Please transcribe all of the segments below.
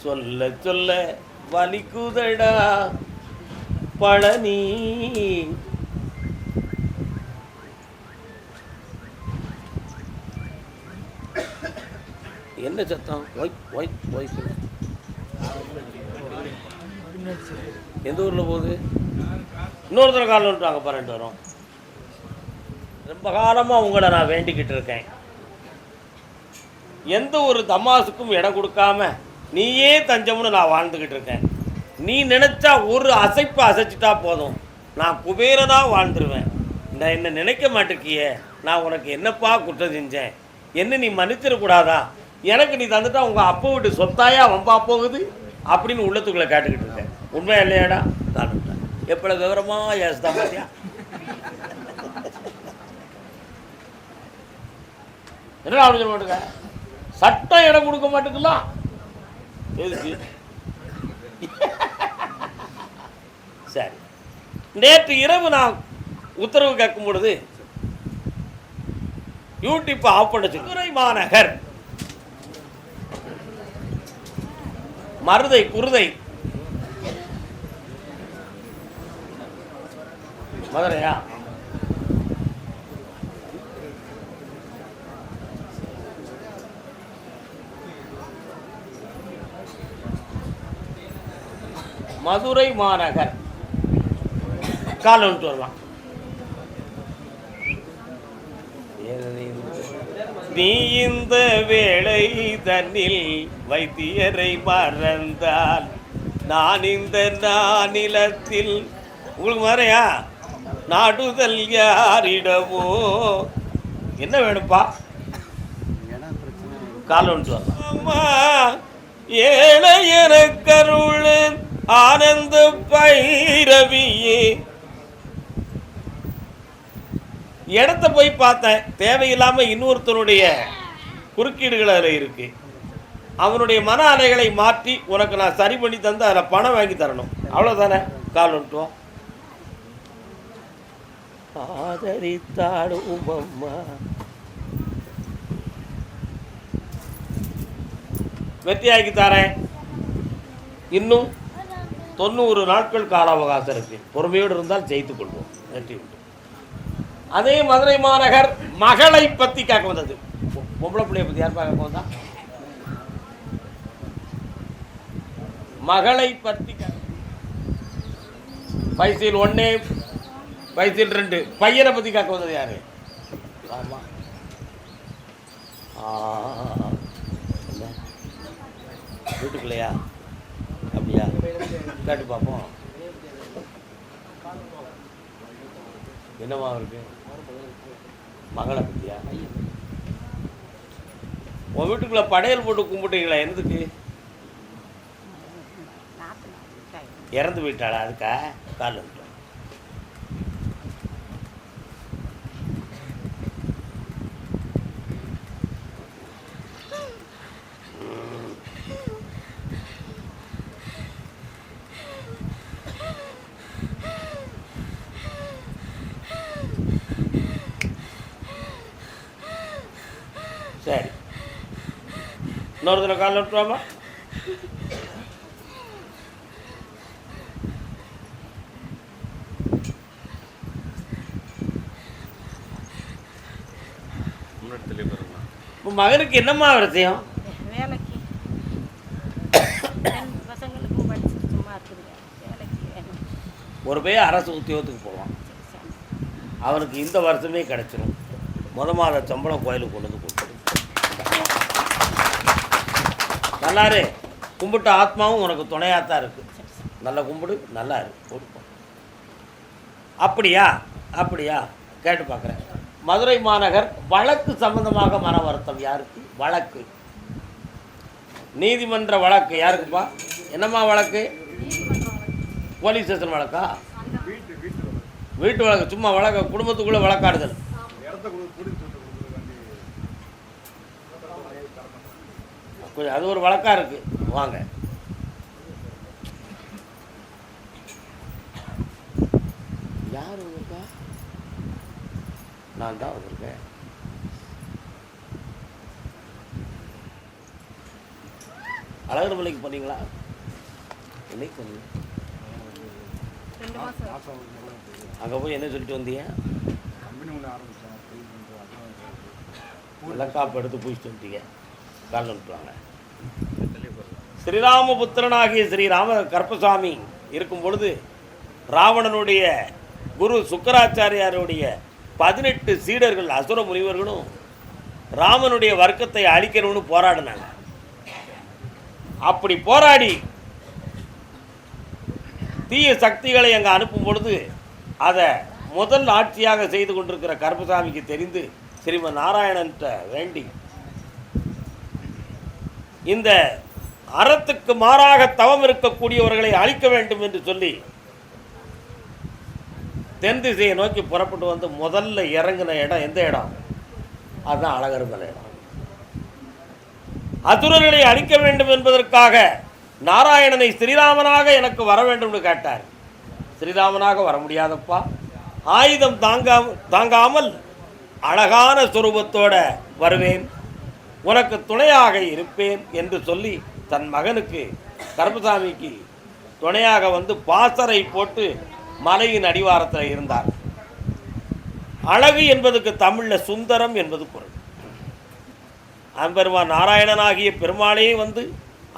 சொல்ல சொல்ல வலிக்குதடா பழனி. என்ன சத்தம்? எந்த ஊரில் போகுது? இன்னொருத்தர காலில் விட்டுவாங்க பாருன்ட்டு வரும். ரொம்ப காலமாக உங்களை நான் வேண்டிக்கிட்டு இருக்கேன். எந்த ஒரு தமாசுக்கும் இடம் கொடுக்காம நீயே தஞ்சம்னு நான் வாழ்ந்துக்கிட்டு இருக்கேன். நீ நினச்சா ஒரு அசைப்பை அசைச்சிட்டா போதும், நான் குபேரனாக வாழ்ந்துருவேன். நான் என்ன நினைக்க மாட்டேக்கியே, நான் உனக்கு என்னப்பா குற்றம் செஞ்சேன், என்ன நீ மன்னிச்சிடக்கூடாதா, எனக்கு நீ தந்துட்டா உங்கள் அப்பா விட்டு சொத்தாயா வம்பா போகுது அப்படின்னு உள்ளத்துக்குள்ளே கேட்டுக்கிட்டு இருக்கேன். உண்மையா இல்லையாடா? நான் எப்படி விவரமாக ஏசுதான் பார்த்தியா? என்ன ஆலோசனை மாட்டுங்க, சட்டம் இடம் கொடுக்க மாட்டேங்கலாம். எதுக்கு? சரி, நேற்று இரவு நான் உத்தரவு கேட்கும் பொழுது யூடியூப் ஆஃப் பண்ண சொல்லி மதுரை மாநகர் மருதை குருதை மதுரையா மதுரை மாநகர் கால் வந்துட்டு வரலாம். நீ இந்த வேளை தன்னில் வைத்தியரை மறந்தால் நான் இந்த நானிலத்தில் உங்களுக்கு வரையா நாடுதல் யாரிடமோ. என்ன வேணுப்பா? கால் வந்துட்டு வரலாம். அம்மா ஏழையர கருள் ஆனந்த பைரவியே. இடத்த போய் பார்த்தேன், தேவையில்லாமல் இன்னொருத்தருடைய குறுக்கீடுகள் அதில் இருக்கு. அவனுடைய மன அலைகளை மாற்றி உனக்கு நான் சரி பண்ணி தந்து அதில் பணம் வாங்கி தரணும், அவ்வளோதானே. கால் வந்துட்டோம். ஆதரித்தாடும் அம்மா வெற்றியாக்கி தரேன். இன்னும் 90 நாட்கள் கால அவகாசம் இருக்கு. பொறுமையோடு இருந்தால் ஜெயித்துக் கொள்வோம், வெற்றி உண்டு. அதே மதுரை மாநகர் மகளை பற்றி கேட்க வந்தது. பொம்பளை பிள்ளைய பற்றி யார் பார்க்க வந்தா? மகளை பற்றி பைசில் 1 பைசில் 2 பையனை பற்றி கேட்க வந்தது யாரு? ஆமா, வீட்டுக்குள்ளையா? அப்படியா? கேட்டு பார்ப்போம். என்னமா இருக்கு மகளை பத்தியா? உன் வீட்டுக்குள்ள படையல் போட்டு கும்பிட்டீங்களா? எதுக்கு? இறந்து போயிட்டாளா? அதுக்கா? கால் வந்துட்டோம். சரி, இன்னொரு தடவை கால் விட்டுருவாமா? இப்போ மகனுக்கு என்னம்மா அவசியம்? வேலைக்கு பசங்களுக்கும் படிச்சு சும்மா இருக்குதுங்க, வேலைக்கு. ஒரு பையன் அரசு உத்தியோகத்துக்கு போவான், அவனுக்கு இந்த வருஷமே கிடச்சிரும். மாத சம்பளம் கோயிலுக்கு கொண்டு வந்து கொடுத்துரு. நல்லாரு கும்பிட்ட ஆத்மாவும் உனக்கு துணையாகத்தான் இருக்குது. நல்லா கும்பிடு, நல்லா இருக்கு, கொடுப்போம். அப்படியா? அப்படியா? கேட்டு பார்க்குறேன். மதுரை மாநகர் வழக்கு சம்பந்தமாக மன வருத்தம் யாருக்கு? வழக்கு, நீதிமன்ற வழக்கு யாருக்குப்பா? என்னம்மா வழக்கு? போலீஸ் ஸ்டேஷன் வழக்கா? வீட்டு வழக்கு? சும்மா வழக்கு, குடும்பத்துக்குள்ளே வழக்காடுதல். கொஞ்சம் அது ஒரு வழக்கா இருக்கு. வாங்க, யார் வந்திருக்கா? நான் தான் வந்திருக்கேன். அழகர் மலைக்கு போனீங்களா? என்னைக்கு போனீங்க? 2 மாதம். அங்கே போய் என்ன சொல்லிட்டு வந்தீங்க? விளக்காப்பு எடுத்து பூச்சிட்டு வந்துட்டீங்க. கால் வந்துட்டுவாங்க. ஸ்ரீராமபுத்திரனாகிய ஸ்ரீராம கருப்பசாமி இருக்கும் பொழுது ராவணனுடைய குரு சுக்கராச்சாரியாருடைய 18 சீடர்கள் அசுர முனிவர்களும் ராமனுடைய வர்க்கத்தை அழிக்கணும்னு போராடினாங்க. அப்படி போராடி தீய சக்திகளை அங்கே அனுப்பும் பொழுது அதை முதல் ஆட்சியாக செய்து கொண்டிருக்கிற கருப்பசாமிக்கு தெரிந்து ஸ்ரீமன் நாராயணன்ட்ட வேண்டி இந்த அறத்துக்கு மாறாக தவம் இருக்கக்கூடியவர்களை அழிக்க வேண்டும் என்று சொல்லி தென் திசையை நோக்கி புறப்பட்டு வந்து முதல்ல இறங்கின இடம் எந்த இடம்? அதுதான் அழகர் மலை இடம். அசுரர்களை அழிக்க வேண்டும் என்பதற்காக நாராயணனை ஸ்ரீராமனாக எனக்கு வர வேண்டும் என்று கேட்டார். ஸ்ரீராமனாக வர முடியாதப்பா, ஆயுதம் தாங்காமல் அழகான சொரூபத்தோட வருவேன், உனக்கு துணையாக இருப்பேன் என்று சொல்லி தன் மகனுக்கு கருப்பசாமிக்கு துணையாக வந்து பாசறை போட்டு மலையின் அடிவாரத்தில் இருந்தார். அழகு என்பதுக்கு தமிழில் சுந்தரம் என்பது பொருள். அம்பெருமான் நாராயணனாகிய பெருமாளே வந்து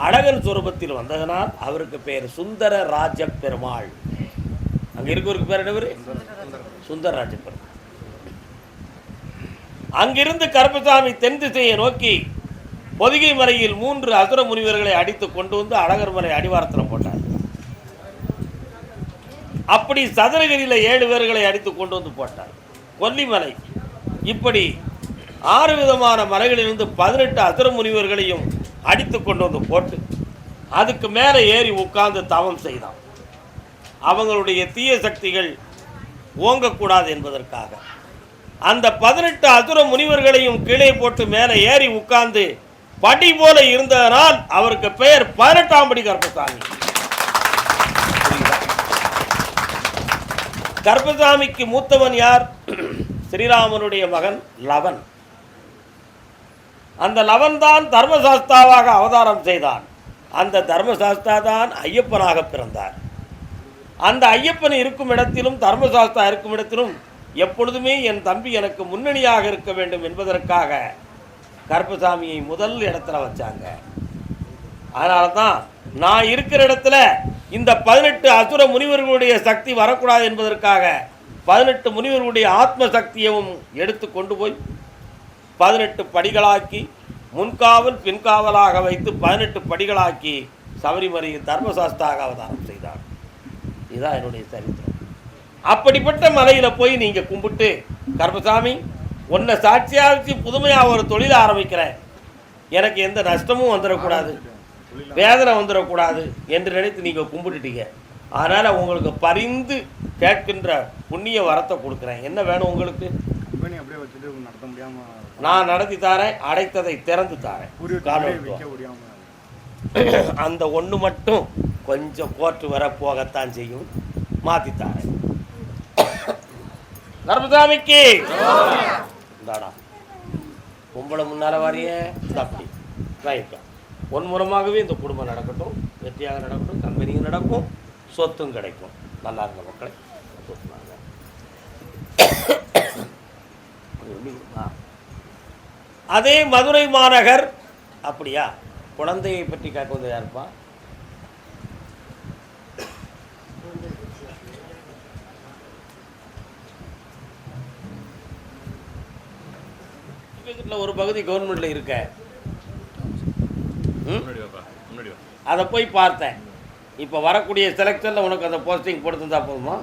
அழகன் சொரூபத்தில் வந்ததனால் அவருக்கு பேர் சுந்தர ராஜ பெருமாள். அங்கே இருக்கவருக்கு பேர் என்ன பேர்? சுந்தர ராஜ பெருமாள். அங்கிருந்து கருப்பசாமி தென் திசையை நோக்கி பொதிகை மலையில் 3 அசுர முனிவர்களை அடித்து கொண்டு வந்து அழகர் மலை அடிவாரத்தில் போட்டார். அப்படி சதுரகிரியில் 7 பேர்களை அடித்து கொண்டு வந்து போட்டார். கொல்லிமலை, இப்படி 6 விதமான மலைகளிலிருந்து 18 அசுர முனிவர்களையும் அடித்து கொண்டு வந்து போட்டு அதுக்கு மேலே ஏறி உட்கார்ந்து தவம் செய்தான். அவங்களுடைய தீய சக்திகள் ஓங்கக்கூடாது என்பதற்காக அந்த 18 அசுர முனிவர்களையும் கீழே போட்டு மேலே ஏறி உட்கார்ந்து படி போல இருந்ததனால் அவருக்கு பெயர் 18ஆம் படி கருப்பசாமி. கருப்பசாமிக்கு மூத்தவன் யார்? ஸ்ரீராமனுடைய மகன் லவன். அந்த லவன் தான் தர்மசாஸ்தாவாக அவதாரம் செய்தான். அந்த தர்மசாஸ்தா தான் ஐயப்பனாக பிறந்தார். அந்த ஐயப்பன் இருக்கும் இடத்திலும் தர்மசாஸ்தா இருக்கும் இடத்திலும் எப்பொழுதுமே என் தம்பி எனக்கு முன்னணியாக இருக்க வேண்டும் என்பதற்காக கருப்பசாமியை முதல் இடத்துல வச்சாங்க. அதனால தான் நான் இருக்கிற இடத்துல இந்த 18 அசுர முனிவர்களுடைய சக்தி வரக்கூடாது என்பதற்காக 18 முனிவர்களுடைய ஆத்ம சக்தியையும் எடுத்து கொண்டு போய் 18 படிகளாக்கி முன்காவல் பின்காவலாக வைத்து 18 படிகளாக்கி சபரிமலையில் தர்மசாஸ்தாக அவதாரம் செய்தார். இதுதான் என்னுடைய சரித்திரம். அப்படிப்பட்ட மலையில் போய் நீங்கள் கும்பிட்டு, கருப்பசாமி உன்னை சாட்சியாக வச்சு புதுமையாக ஒரு தொழில் ஆரம்பிக்கிறேன், எனக்கு எந்த நஷ்டமும் வந்துடக்கூடாது, வேதனை வந்துடக்கூடாது என்று நினைத்து நீங்கள் கும்பிட்டுட்டீங்க. அதனால் உங்களுக்கு பரிந்து கேட்கின்ற புண்ணிய வரத்தை கொடுக்குறேன். என்ன வேணும் உங்களுக்கு? நான் நடத்தி தாரேன், அடைத்ததை திறந்து தாரேன். அந்த ஒன்று மட்டும் கொஞ்சம் கோர்ட்டு வர போகத்தான் செய்யும், மாற்றித்தாரேன். கருப்பசாமிக்கு இந்தாடா கும்பலை முன்னால் வாரியே அப்படி ரைட்டா ஒன் மூலமாகவே இந்த குடும்பம் நடக்கட்டும், வெற்றியாக நடக்கட்டும், கம்பெனியும் நடக்கும், சொத்தும் கிடைக்கும். நல்லா இருந்த மக்களை அதே மதுரை மாநகர். அப்படியா? குழந்தையை பற்றி கேட்க வந்து யாருப்பா? ஒரு பகுதி கவர்மெண்ட்ல இருக்க, அதை போய் பார்த்தேன். இப்போ வரக்கூடிய செலக்ஷனில் உனக்கு அந்த போஸ்டிங் போட்டுருந்தா போதுமா?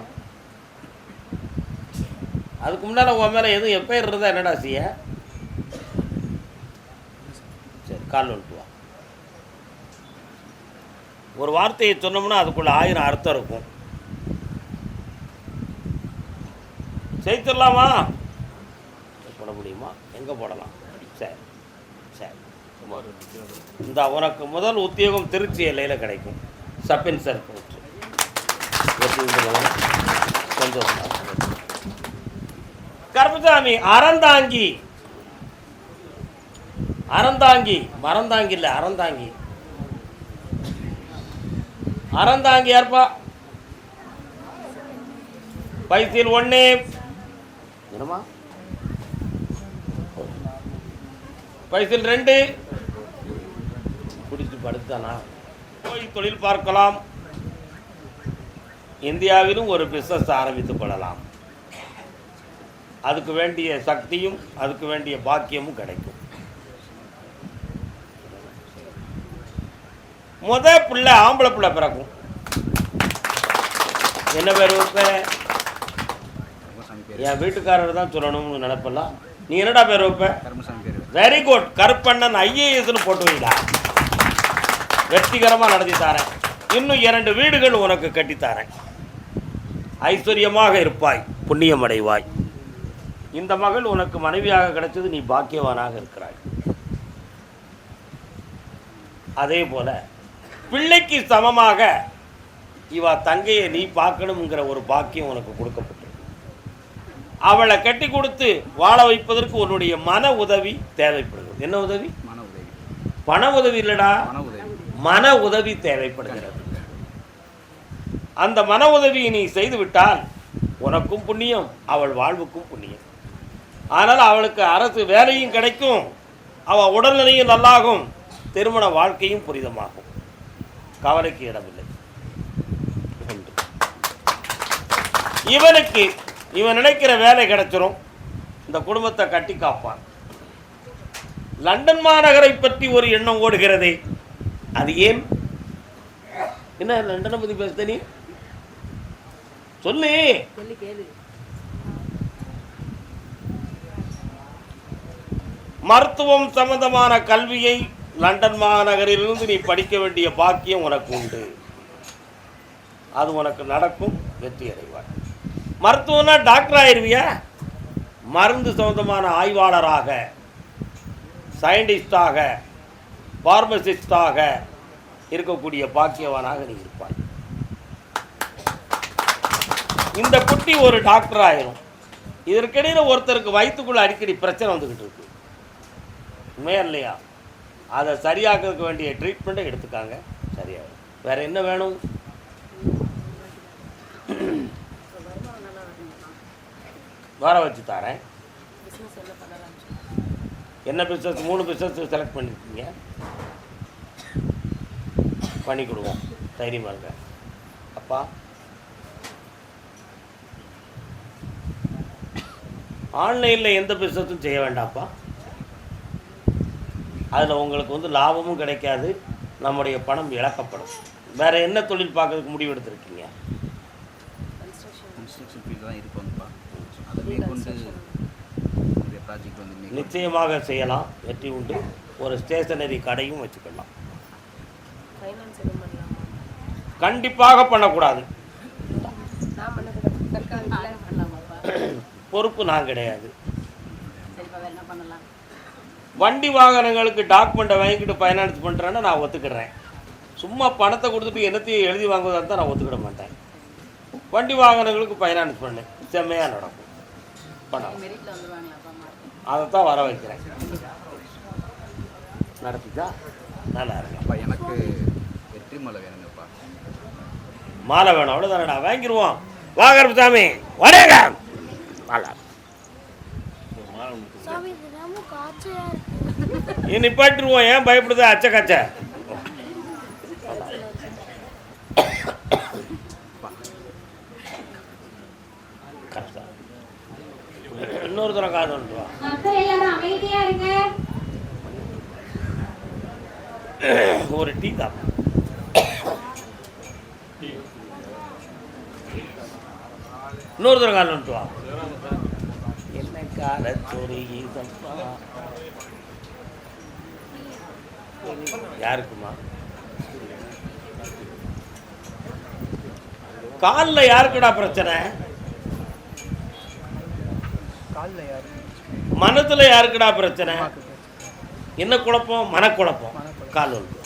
அதுக்கு முன்னால் உன் மேலே எதுவும் எப்பயர் இருந்தால் என்னடா செய்ய? சரி, கால் வந்துட்டுவா. ஒரு வார்த்தையை சொன்னோம்னா அதுக்குள்ள 1000 அர்த்தம் இருக்கும். செய்திடலாமா? போட முடியுமா? எங்கே போடலாம்? சரி சரி, இந்த உனக்கு முதல் உத்தியோகம் திருச்சி எல்லையில் கிடைக்கும், சப் இன்ஸ்பெக்டர் போச்சு. சந்தோஷம். கருப்பசாமி அறந்தாங்கி, அறந்தாங்கி மறந்தாங்கி இல்லை அறந்தாங்கி, அறந்தாங்கி யார்ப்பா? பைசில் 1 என்னமா? பைசில் 2 குடிச்சு படுத்தானா? போய் தொழில் பார்க்கலாம். இந்தியாவிலும் ஒரு பிஸ்னஸ் ஆரம்பித்துக் கொள்ளலாம். அதுக்கு வேண்டிய சக்தியும் அதுக்கு வேண்டிய பாக்கியமும் கிடைக்கும். பிள்ளை ஆம்பளை பிள்ளை பிறக்கும். என்ன பேர் வைப்பேன்? என் வீட்டுக்காரர் தான் சொல்லணும்னு நினைப்பலாம். நீ என்னடா பேர் வைப்ப? Very good. கருப்பண்ணன் IASன்னு போட்டு வைடா. வெற்றிகரமாக நடத்தி தாரேன். இன்னும் 2 வீடுகள் உனக்கு கட்டித்தாரேன். ஐஸ்வர்யமாக இருப்பாய், புண்ணியம் அடைவாய். இந்த மகள் உனக்கு மனைவியாக கிடைச்சது, நீ பாக்கியவானாக இருக்கிறாய். அதே போல பிள்ளைக்கு சமமாக இவ தங்கையை நீ பார்க்கணுங்கிற ஒரு பாக்கியம் உனக்கு கொடுக்கப்பட்டது. அவளை கட்டி கொடுத்து வாழ வைப்பதற்கு உன்னுடைய மன உதவி தேவைப்படுகிறது. என்ன உதவி? பண உதவி இல்லடா, மன உதவி தேவைப்படுகிறது. அந்த மன உதவியை நீ செய்துவிட்டால் உனக்கும் புண்ணியம், அவள் வாழ்வுக்கும் புண்ணியம். ஆனால் அவளுக்கு அரசு வேலையும் கிடைக்கும், அவள் உடல்நிலையும் நல்லாகும், திருமண வாழ்க்கையும் புரிதமாகும். கவலைக்கு இடமில்லை. இவனுக்கு இவன் நினைக்கிற வேலை கிடைச்சிரும், இந்த குடும்பத்தை கட்டி காப்பான். லண்டன் மாநகரை பற்றி ஒரு எண்ணம் ஓடுகிறதே, அது ஏன்? என்ன லண்டனை பற்றி பேசுத நீ? சொல்லு. மருத்துவம் சம்பந்தமான கல்வியை லண்டன் மாநகரிலிருந்து நீ படிக்க வேண்டிய பாக்கியம் உனக்கு உண்டு. அது உனக்கு நடக்கும், வெற்றி அடைவார். மருத்துவம்னா டாக்டர் ஆயிடுவியா? மருந்து சம்பந்தமான ஆய்வாளராக, சயின்டிஸ்டாக, பார்மசிஸ்டாக இருக்கக்கூடிய பாக்கியவானாக நீ இருப்பாய். இந்த குட்டி ஒரு டாக்டர் ஆயிரும். இதற்கிடையில் ஒருத்தருக்கு வயிற்றுக்குள்ள அடிக்கடி பிரச்சனை வந்துக்கிட்டு இருக்கு, உண்மையா இல்லையா? அதை சரியாக்கிறதுக்கு வேண்டிய ட்ரீட்மெண்ட்டை எடுத்துக்காங்க, சரியாகும். வேற என்ன வேணும்? வர வச்சு தரேன். என்ன பிஸ்னஸ்? 3 பிஸ்னஸ் செலக்ட் பண்ணியிருக்கீங்க, பண்ணி கொடுவோம். தைரியமாக இருக்க அப்பா. ஆன்லைனில் எந்த பிஸ்னஸும் செய்ய வேண்டாம்ப்பா. அதில் உங்களுக்கு லாபமும் கிடைக்காது, நம்முடைய பணம் இழக்கப்படும். வேறு என்ன தொழில் பார்க்கறதுக்கு முடிவு எடுத்திருக்கீங்க? நிச்சயமாக செய்யலாம், வெற்றி உண்டு. ஒரு ஸ்டேஷனரி கடையும் வச்சுக்கலாம். கண்டிப்பாக பண்ணக்கூடாது, பொறுப்பு நான் கிடையாது. வண்டி வாகனங்களுக்கு டாக்குமெண்ட்டை வாங்கிக்கிட்டு ஃபைனான்ஸ் பண்ணுறேன்னு நான் ஒத்துக்கிறேன். சும்மா பணத்தை கொடுத்துட்டு என்னத்தையும் எழுதி வாங்குவதாக தான் நான் ஒத்துக்கிட மாட்டேன். வண்டி வாகனங்களுக்கு ஃபைனான்ஸ் பண்ணு, செம்மையாக நடக்கும். பணம் அதைத்தான் வர வைக்கிறேன். நடத்திச்சா நல்லா இருக்குப்பா. எனக்கு வெற்றி மாலை வேணுங்கப்பா. மாலை வேணும், அவ்வளோதானடா, வாங்கிடுவோம். வாகரசாமி வரேங்க. மாலை நிப்பாட்டிருவோம். ஏன் பயப்படுது? அச்ச கச்ச இன்னொரு தரம் காது வந்துடுவான். ஒரு டீ தான். இன்னொரு தரம் காது வந்துடுவான். என்ன கால சொறி யாருக்குமா? காலில் யாருக்குடா பிரச்சனை? மனத்துல யாருக்குடா பிரச்சனை? என்ன குழப்பம்? மனக்குழப்பம். கால் வந்து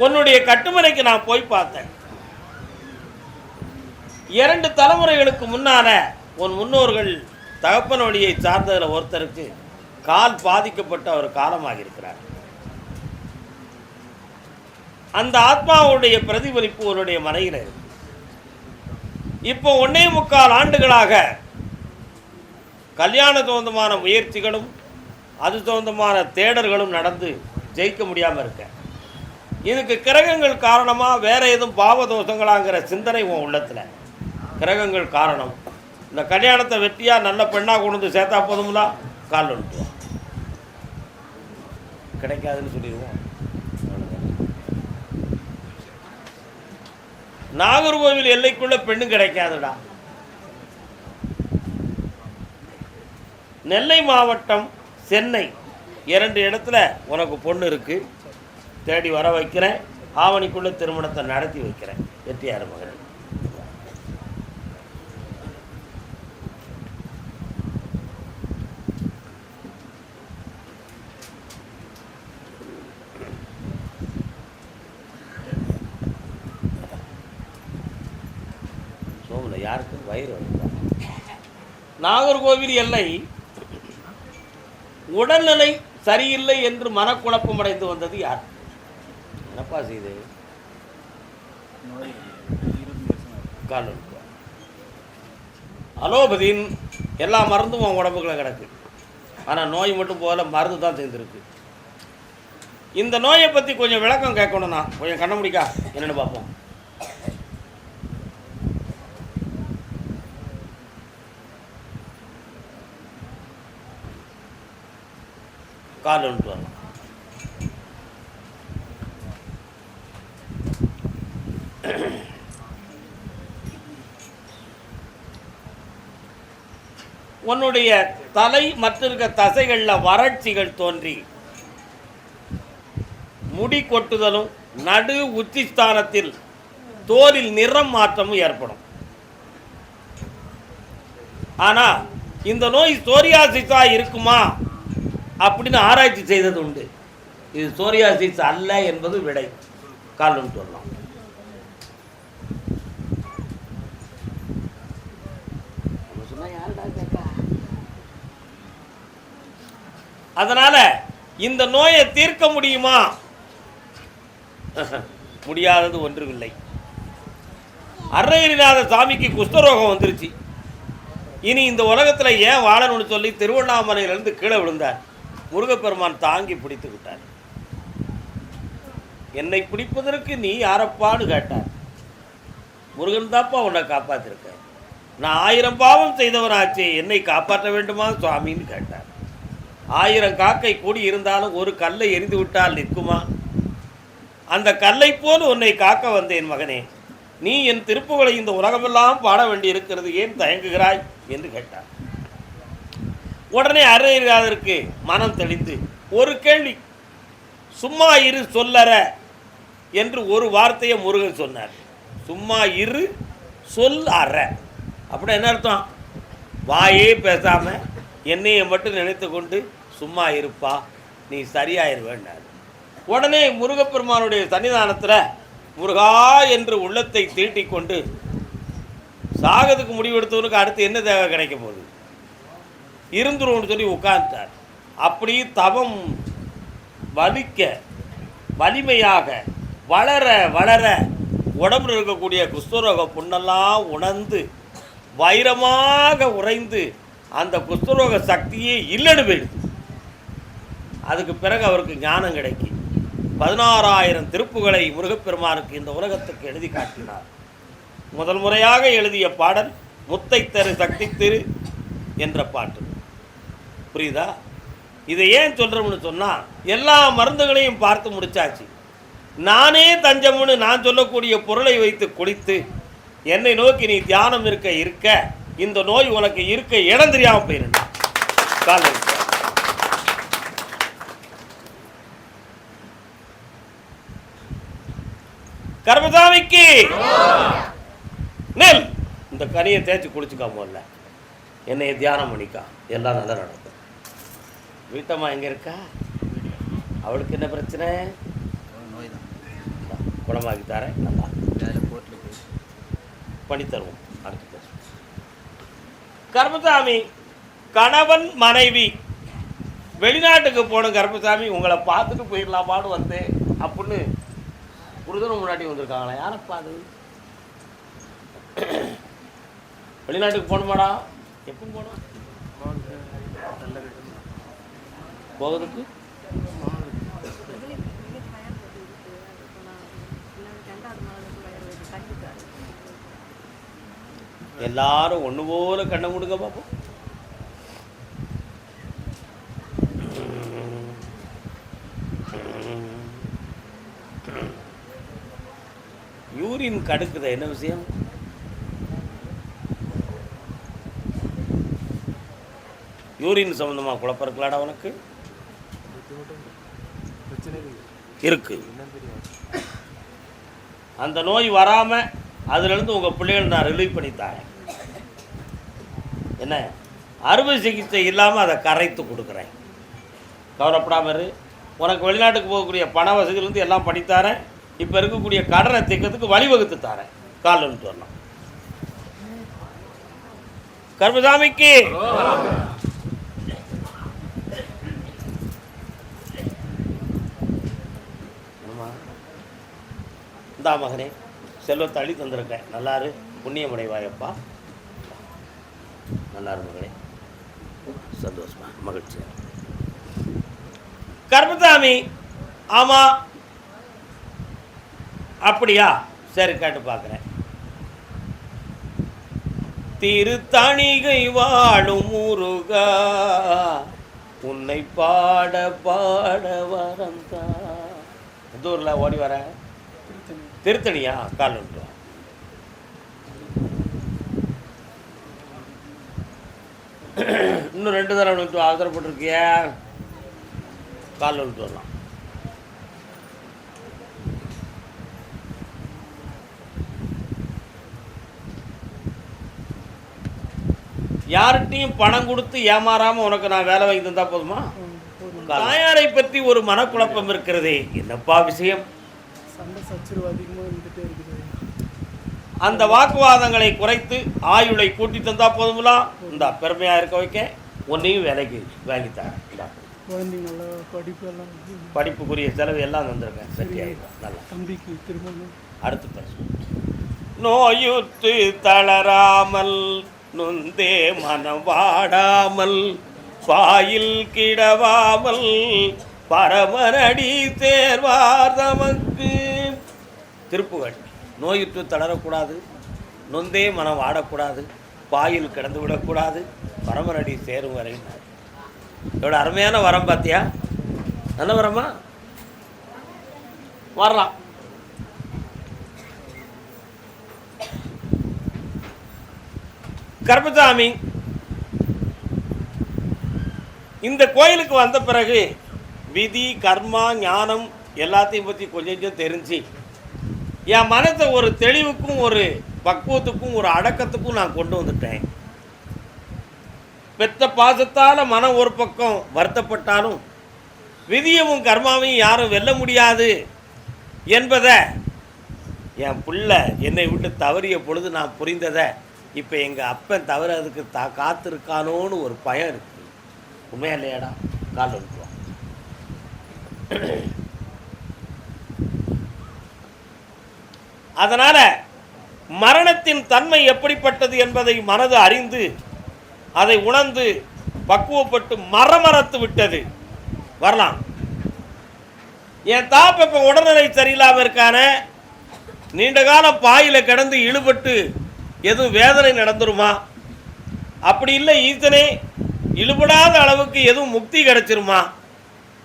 உன்னுடைய கட்டுமனைக்கு நான் போய் பார்த்தேன். 2 தலைமுறைகளுக்கு முன்னால உன் முன்னோர்கள் தகப்பன் வழியை சார்ந்ததில் ஒருத்தருக்கு கால் பாதிக்கப்பட்டு அவர் காலமாக இருக்கிறார். அந்த ஆத்மாவுடைய பிரதிபலிப்பு உன்னுடைய மனையில் இருக்கு. இப்போ 1.25 ஆண்டுகளாக கல்யாண சொந்தமான முயற்சிகளும் அது சொந்தமான தேடல்களும் நடந்து ஜெயிக்க முடியாமல் இருக்க. இதுக்கு கிரகங்கள் காரணமாக வேற எதுவும் பாவதோஷங்களாங்கிற சிந்தனை உன் உள்ளத்தில். கிரகங்கள் காரணம். இந்த கல்யாணத்தை வெற்றியாக நல்ல பெண்ணாக கொண்டு வந்து சேர்த்தா போதுங்களா? கால் அனுப்புவோம், கிடைக்காதுன்னு சொல்லிடுவோம். நாகர்கோவில் எல்லைக்குள்ள பெண்ணு கிடைக்காதுடா. நெல்லை மாவட்டம், சென்னை 2 இடத்துல உனக்கு பொண்ணு இருக்கு. தேடி வர வைக்கிறேன். ஆவணிக்குள்ள திருமணத்தை நடத்தி வைக்கிறேன். வெற்றியார் மகன். சோமல யாருக்கு வயிறு வருதா? நாகர்கோவில் எல்லை உடல்நிலை சரியில்லை என்று மனக்குழப்பம் அடைந்து வந்தது யார்? என்னப்பா செய்து அலோபதியின் எல்லா மருந்தும் உன் உடம்புக்குள்ள கிடக்கு. ஆனால் நோய் மட்டும் போல மருந்து தான் சேர்ந்துருக்கு. இந்த நோயை பற்றி கொஞ்சம் விளக்கம் கேட்கணும்னா கொஞ்சம் கண்ண முடிக்கா என்னென்னு பார்ப்போம். கால் ஒன்று வரலாம். உன்னுடைய தலை மற்ற தசைகளில் வறட்சிகள் தோன்றி முடி கொட்டுதலும் நடு உச்சி ஸ்தானத்தில் தோலில் நிறம் மாற்றமும் ஏற்படும். ஆனா இந்த நோய் சோரியாசிஸா இருக்குமா அப்படின்னு ஆராய்ச்சி செய்தது உண்டு. இது சோரியாசிஸ் அல்ல என்பது விடை. காலம் சொல்லலாம். அதனால இந்த நோயை தீர்க்க முடியுமா? முடியாதது ஒன்றுமில்லை. அருணகிரிநாத சாமிக்கு குஷ்டரோகம் வந்துருச்சு. இனி இந்த உலகத்தில் ஏன் வாழணும்னு சொல்லி திருவண்ணாமலையிலிருந்து கீழே விழுந்தார். முருகப்பெருமான் தாங்கி பிடித்து விட்டார். என்னை பிடிப்பதற்கு நீ யாரப்பான்னு கேட்டார். முருகன் தாப்பா உன்னை காப்பாற்றிருக்க. நான் 1000 பாவம் செய்தவனாச்சே, என்னை காப்பாற்ற வேண்டுமா சுவாமின்னு கேட்டார். 1000 காக்கை கூடி இருந்தாலும் ஒரு கல்லை எரிந்து விட்டால் நிற்குமா? அந்த கல்லை போல் உன்னை காக்க வந்தேன் மகனே. நீ என் திருப்புகளை இந்த உலகமெல்லாம் பாட வேண்டி இருக்கிறது, ஏன் தயங்குகிறாய் என்று கேட்டார். உடனே அருணகிரிநாதருக்கு மனம் தெளிந்து ஒரு கேள்வி, சும்மா இரு சொல்லற என்று ஒரு வார்த்தையை முருகன் சொன்னார். சும்மா இரு சொல் அற அப்படி என்ன அர்த்தம்? வாயே பேசாம என்னையை மட்டும் நினைத்து கொண்டு சும்மா இருப்பா, நீ சரியாயிருவேண்டார். உடனே முருகப்பெருமானுடைய சன்னிதானத்தில் முருகா என்று உள்ளத்தை தீட்டிக் கொண்டு சாகத்துக்கு முடிவெடுத்தவனுக்கு அடுத்து என்ன தேவை கிடைக்க போகுது, இருந்துருவோம்னு சொல்லி உட்கார்ந்தார். அப்படி தவம் வலிக்க வலிமையாக வளர வளர உடம்புல இருக்கக்கூடிய குஷ்டரோக புண்ணெல்லாம் உணர்ந்து வைரமாக உறைந்து அந்த குஷ்டரோக சக்தியே இல்லைன்னு போயிடுது. அதுக்கு பிறகு அவருக்கு ஞானம் கிடைக்கி 16,000 திருப்புகளை முருகப்பெருமானுக்கு இந்த உலகத்துக்கு எழுதி காட்டினார். முதல் முறையாக எழுதிய பாடல் முத்தை தரு சக்தி திரு என்ற பாட்டு. புரியுதா? இதை ஏன் சொல்கிறோம்னு சொன்னால், எல்லா மருந்துகளையும் பார்த்து முடிச்சாச்சு. நானே தஞ்சம்னு நான் சொல்லக்கூடிய பொருளை வைத்து குளித்து என்னை நோக்கி நீ தியானம் இருக்க இருக்க இந்த நோய் உனக்கு இருக்க இடம் தெரியாமல் போயிருந்தா. காலை கர்மசாமிக்கு நெல் இந்த கனியை தேய்ச்சி குளிச்சுக்காம இல்லை, என்னைய தியானம் பண்ணிக்கா, எல்லாம் நல்லா நடக்கும். வீட்டம்மா எங்கே இருக்கா? அவளுக்கு என்ன பிரச்சனை? நோய் தான். குணமாக்கி தரேன், நல்லா வேலை போட்டில் போய் பண்ணி தருவோம். அடுத்து கருப்பசாமி, கணவன் மனைவி வெளிநாட்டுக்கு போன கருப்பசாமி, உங்களை பார்த்துட்டு போயிடலாமான்னு வந்தேன் அப்படின்னு புருஷனும் முன்னாடி வந்திருக்காங்களா? யாரப்பா அது? வெளிநாட்டுக்கு போகணுமாடா? எப்போ போகணும்? போகிறதுக்கு எல்லாரும் ஒன்று போல கண்ணை முடுங்க பார்ப்போம். யூரின் கடுக்குத, என்ன விஷயம்? யூரின் சம்பந்தமா குழப்பம் இருக்கலாடா உனக்கு? இருக்கு. அந்த நோய் வராம அதுலேருந்து உங்கள் பிள்ளைகள் நான் ரிலீவ் பண்ணித்தாரேன். என்ன, அறுவை சிகிச்சை இல்லாமல் அதை கரைத்து கொடுக்குறேன். கவலைப்படாமல் இரு. உனக்கு வெளிநாட்டுக்கு போகக்கூடிய பண வசதியிலேருந்து எல்லாம் பண்ணித்தாரேன். இப்போ இருக்கக்கூடிய கடனை திக்கிறதுக்கு வழிவகுத்து தாரேன். கால் வந்துட்டு வரலாம். கருப்பசாமிக்கு இந்தா மகனே, செல்வத்தை அள்ளி தந்திருக்கேன். நல்லாரு, புண்ணியமுடைவாயப்பா. நல்லாரு மகனே, சந்தோஷமா, மகிழ்ச்சி. கருப்பசாமி, ஆமாம் அப்படியா? சரி, கேட்டு பார்க்குறேன். திருத்தணிகை வாழும் முருகா, உன்னை பாட பாட வரந்தா. எந்த ஊரில் ஓடி வர? திருத்தணியா? கால் விட்டு. இன்னும் 2 தடவை விட்டு ஆதரப்பட்டிருக்கிய. கால் விட்டு வரலாம். யார்கிட்டையும் பணம் கொடுத்து ஏமாறாம உனக்கு நான் வேலை வாங்கி தந்தா போதுமா? தாயாரை பற்றி ஒரு மனக்குழப்பம் இருக்கிறதே, என்னப்பா விஷயம்? அந்த வாக்குவாதங்களை குறைத்து ஆயுளை கூட்டி தந்தா போதுங்களா? இந்த பெருமையா இருக்க வைக்க உன்னையும் வேலைக்கு வாங்கித்தாங்க. படிப்புக்குரிய செலவு எல்லாம் தந்திருக்கேன். சரியாயிடும். நல்லா தம்பிக்கு திருமணம். அடுத்து பேச. நோயுற்று தளராமல் நொந்தே மனம் வாடாமல் பாயில் கிடவாமல் பரமரடி தேர்வார் தமக்கு. திருப்புகழ். நோயுற்று தளரக்கூடாது, நொந்தே மனம் வாடக்கூடாது, பாயில் கிடந்து விடக்கூடாது, பரமரடி சேரும் வரை. எவ்வளோ அருமையான வரம் பார்த்தியா? நல்ல வரமா? வரலாம். கருப்பசாமி, இந்த கோயிலுக்கு வந்த பிறகு விதி, கர்மா, ஞானம் எல்லாத்தையும் பற்றி கொஞ்சம் தெரிஞ்சு என் மனத்தை ஒரு தெளிவுக்கும் ஒரு பக்குவத்துக்கும் ஒரு அடக்கத்துக்கும் நான் கொண்டு வந்துட்டேன். பெத்த பாசத்தால் மனம் ஒரு பக்கம் வருத்தப்பட்டாலும் விதியவும் கர்மாவையும் யாரும் வெல்ல முடியாது என்பதை என் பிள்ளை என்னை விட்டு தவறிய பொழுது நான் புரிந்ததை இப்போ எங்கள் அப்பன் தவிர அதுக்கு காத்திருக்கானோன்னு ஒரு பயம் இருக்குது. உண்மையா இல்லையாடா? கால் வந்துடுவான். அதனால் மரணத்தின் தன்மை எப்படிப்பட்டது என்பதை மனது அறிந்து அதை உணர்ந்து பக்குவப்பட்டு மரமரத்து விட்டது. வரலாம். என் தாப்ப இப்போ உடல்நிலை சரியில்லாமல் இருக்கான, நீண்ட காலம் பாயில் கிடந்து இழுபட்டு எதுவும் வேதனை நடந்துருமா? அப்படி இல்லை ஈசனே, இழுபடாத அளவுக்கு எதுவும் முக்தி கிடைச்சிருமா?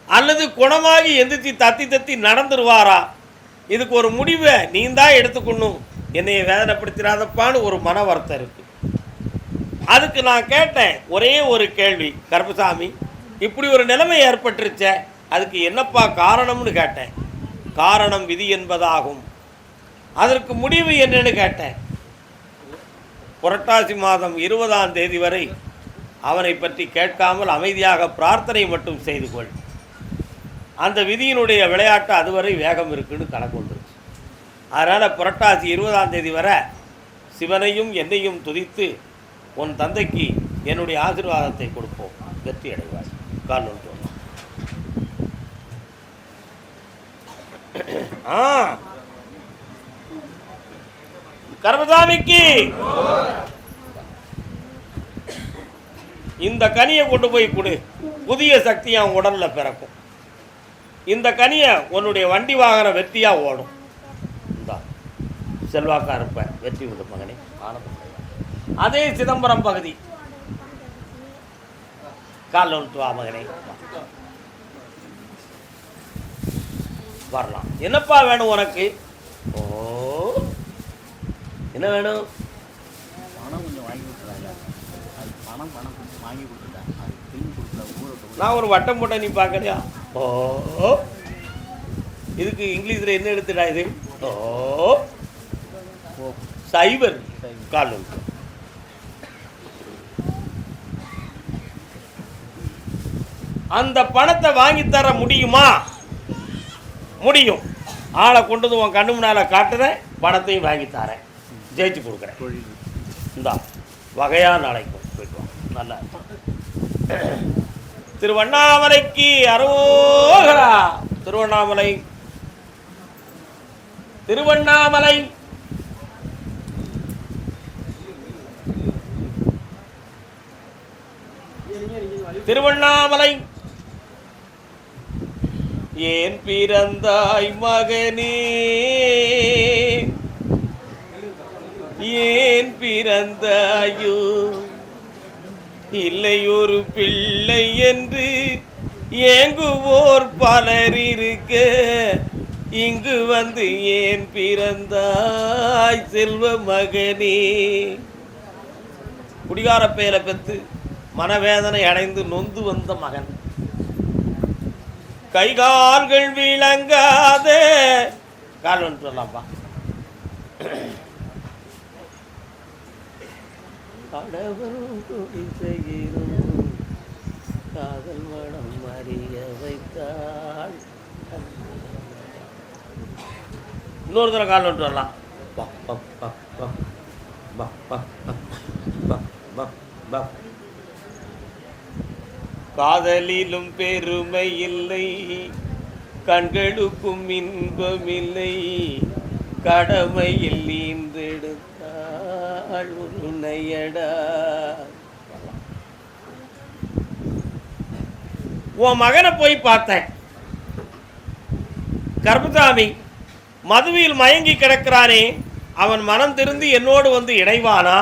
அல்லது குணமாகி எந்திரிச்சு தத்தி நடந்துருவாரா? இதுக்கு ஒரு முடிவை நீ தான் எடுத்துக்கணும். என்னைய வேதனைப்படுத்திடாதப்பான்னு ஒரு மன வருத்தம் இருக்கு. அதுக்கு நான் கேட்டேன் ஒரே ஒரு கேள்வி. கருப்பசாமி, இப்படி ஒரு நிலைமை ஏற்பட்டுருச்ச, அதுக்கு என்னப்பா காரணம்னு கேட்டேன். காரணம் விதி என்பதாகும். அதற்கு முடிவு என்னன்னு கேட்டேன். புரட்டாசி மாதம் 20ஆம் தேதி வரை அவனை பற்றி கேட்காமல் அமைதியாக பிரார்த்தனை மட்டும் செய்து கொள். அந்த விதியினுடைய விளையாட்டு அதுவரை வேகம் இருக்குன்னு கணக்கு வந்துருச்சு. அதனால் புரட்டாசி 20ஆம் தேதி வரை சிவனையும் என்னையும் துதித்து உன் தந்தைக்கு என்னுடைய ஆசீர்வாதத்தை கொடுப்போம், வெற்றி அடைவார். கால் ஒன்று கர்மசாமிக்கு இந்த கனியை கொண்டு போய் கொடு, புதிய சக்தி அவன் உடல்ல பிறக்கும். இந்த கனியை உன்னுடைய வண்டி வாகன வெற்றியா ஓடும். இந்தா செல்வாக்கா இருப்ப, வெற்றி விடு மகனே. அதே சிதம்பரம் பகுதி கால் ஒன்று வா மகனே, வரலாம். என்னப்பா வேணும் உனக்கு? ஓ, என்ன வேணும்? பணம் கொஞ்சம் வாங்கி கொடுத்துறாங்க. அது பணம் கொஞ்சம் வாங்கி கொடுத்துட்டேன். அது திரும்பி கொடுக்கல. ஊரை நான் ஒரு வட்டம் போட்ட நீ பார்க்கறியா? ஓ, இதுக்கு இங்கிலீஷில் என்ன எடுத்துடா இது? ஓ, சைபர். கால் ஒன்று. அந்த பணத்தை வாங்கி தர முடியுமா? முடியும். ஆளை கொண்டு வந்து உன் கண்ணு முன்னால காட்டுறேன், பணத்தையும் வாங்கி தரேன், ஜெயிச்சு கொடுக்குறேன். இந்தா வகையா நாளைக்கு போயிட்டு வாங்க. நல்லா திருவண்ணாமலைக்கு அரோகரா. திருவண்ணாமலை திருவண்ணாமலை திருவண்ணாமலை. ஏன் பிறந்தாய் மகனே, ஏன் பிறந்தாயோ, இல்லை ஒரு பிள்ளை என்று ஏங்குவோர் பலர் இருக்க, இங்கு வந்து ஏன் பிறந்தாய் செல்வ மகனே. குடிகார பெயரை பெற்று மனவேதனை அடைந்து நொந்து வந்த மகன், கைகால்கள் விளங்காத கால் ஒன்று சொல்லலாம்ப்பா. கடவுளும் கூடி செய்கிறோம், காதல் மனம் அறிய வைத்தாள். இன்னொரு தடவை கால் ஒன்று வரலாம். காதலிலும் பெருமை இல்லை, கண்களுக்கும் இன்பமில்லை, கடமையில் ஈன்றெடுத்தாள் உன்னையடா. உன் மகனை போய் பார்த்தேன். கர்மசாமி மதுவில் மயங்கி கிடக்கிறானே, அவன் மனம் திருந்தி என்னோடு வந்து இணைவானா?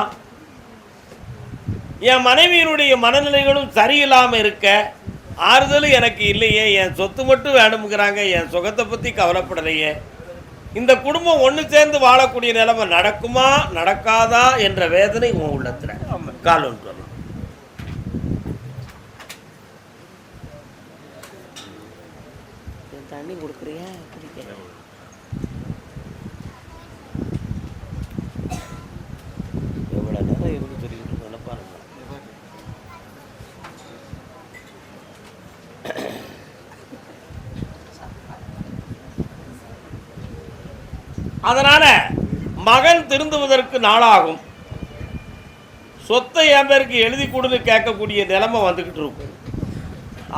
என் மனைவியினுடைய மனநிலைகளும் சரியில்லாமல் இருக்க ஆறுதல் எனக்கு இல்லையே. என் சொத்து மட்டும் வேணுங்கிறாங்க, என் சுகத்தை பற்றி கவலைப்படலையே. இந்த குடும்பம் ஒன்று சேர்ந்து வாழக்கூடிய நிலைமை நடக்குமா நடக்காதா என்ற வேதனை உன் உள்ளத்தில். கால் ஒன்று வரலாம். தண்ணி கொடுக்குறியா? எவ்வளோ நேரம் இருந்து தெரிவிட்டு நினைப்பாரு. அதனால மகன் திருந்துவதற்கு நாளாகும். சொத்தை என் பேருக்கு எழுதி கொடுன்னு கேட்கக்கூடிய நிலைமை வந்துக்கிட்டு இருக்கும்.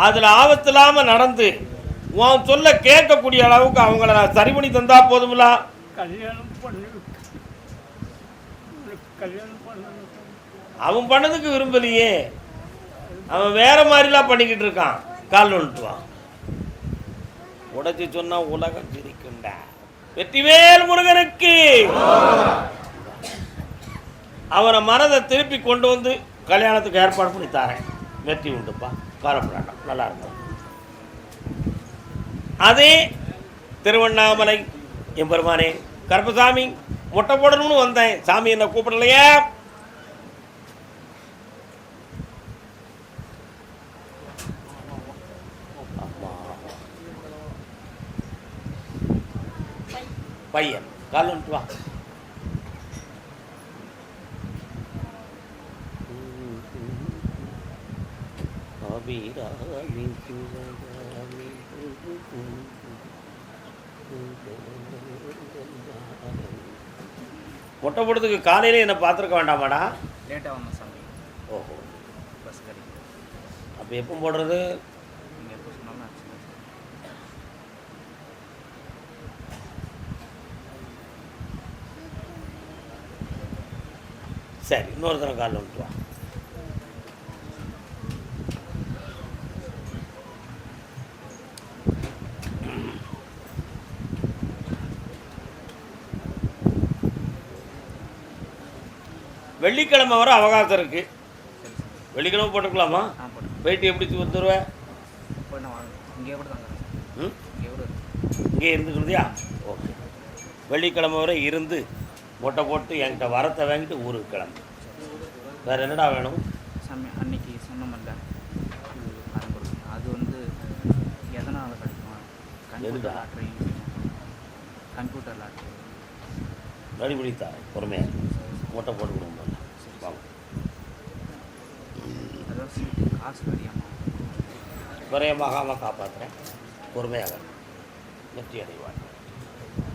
அதில் ஆபத்து இல்லாமல் நடந்து உன் சொல்ல கேட்கக்கூடிய அளவுக்கு அவங்கள நான் சரி பண்ணி தந்தா போதுமில்ல. அவன் பண்ணதுக்கு விரும்பலையே, அவன் வேற மாதிரிலாம் பண்ணிக்கிட்டு இருக்கான். கால் ஒன்றுவான். உடைச்சி சொன்னா உலகம் சிரிக்குண்டா. வெற்றிவேல் முருகனுக்கு. அவனை மனதை திருப்பி கொண்டு வந்து கல்யாணத்துக்கு ஏற்பாடு பண்ணி தாரேன். வெற்றி உண்டுப்பா, காலப்படாட்டம் நல்லா இருக்கும். அதே திருவண்ணாமலை எம்பெருமானே கருப்பசாமி, மொட்டை போடணும்னு வந்தேன், சாமி என்ன கூப்பிடலையா? பையன் கால் வந்துட்டு வா. மொட்டை போடுறதுக்கு காலையிலே என்ன பார்த்துருக்க வேண்டாமாடா? லேட்டாக வந்தோம் சாமி. பஸ் கிடைக்கும். அப்போ எப்போ போடுறது? நீங்கள் எப்போ சொன்னாலும் அடிச்சுக்கலாம் சார். சரி, இன்னொரு தடவை காலில் வந்துட்டு வா. வெள்ளிக்கிழமை வர அவகாசம் இருக்குது. சரி சார். வெள்ளிக்கிழமை போட்டுக்கலாமா? போட்டு போயிட்டு எப்படி வந்துடுவேன்? போய் நான் வாங்க இங்கேயே கூட தாங்க சார். ம், இங்கே கூட இருக்கு. இங்கே இருந்துக்கிறதையா? ஓகே. வெள்ளிக்கிழமை வரை இருந்து மொட்டை போட்டு என்கிட்ட வரத்தை வாங்கிட்டு ஊருக்கு கிளம்பு. வேறு என்னடா வேணும்? அன்னைக்கு சொன்னோம்ல அது கொடுங்க. அது வந்து எதனால் கிடைக்கும்? எதுடா? கம்ப்யூட்டர் லாட்ரி யூஸ் பண்ணுவோம். கம்ப்யூட்டர் லாட்ரி நடி பிடித்தா பொறுமையாக மொட்டை போட்டு கொடுங்க. வாங்க. அதாவது சீட்டு காசு வரியாமா விரயமாகாமல் காப்பாற்றுறேன். பொறுமையாக வெற்றி அடைவாள்.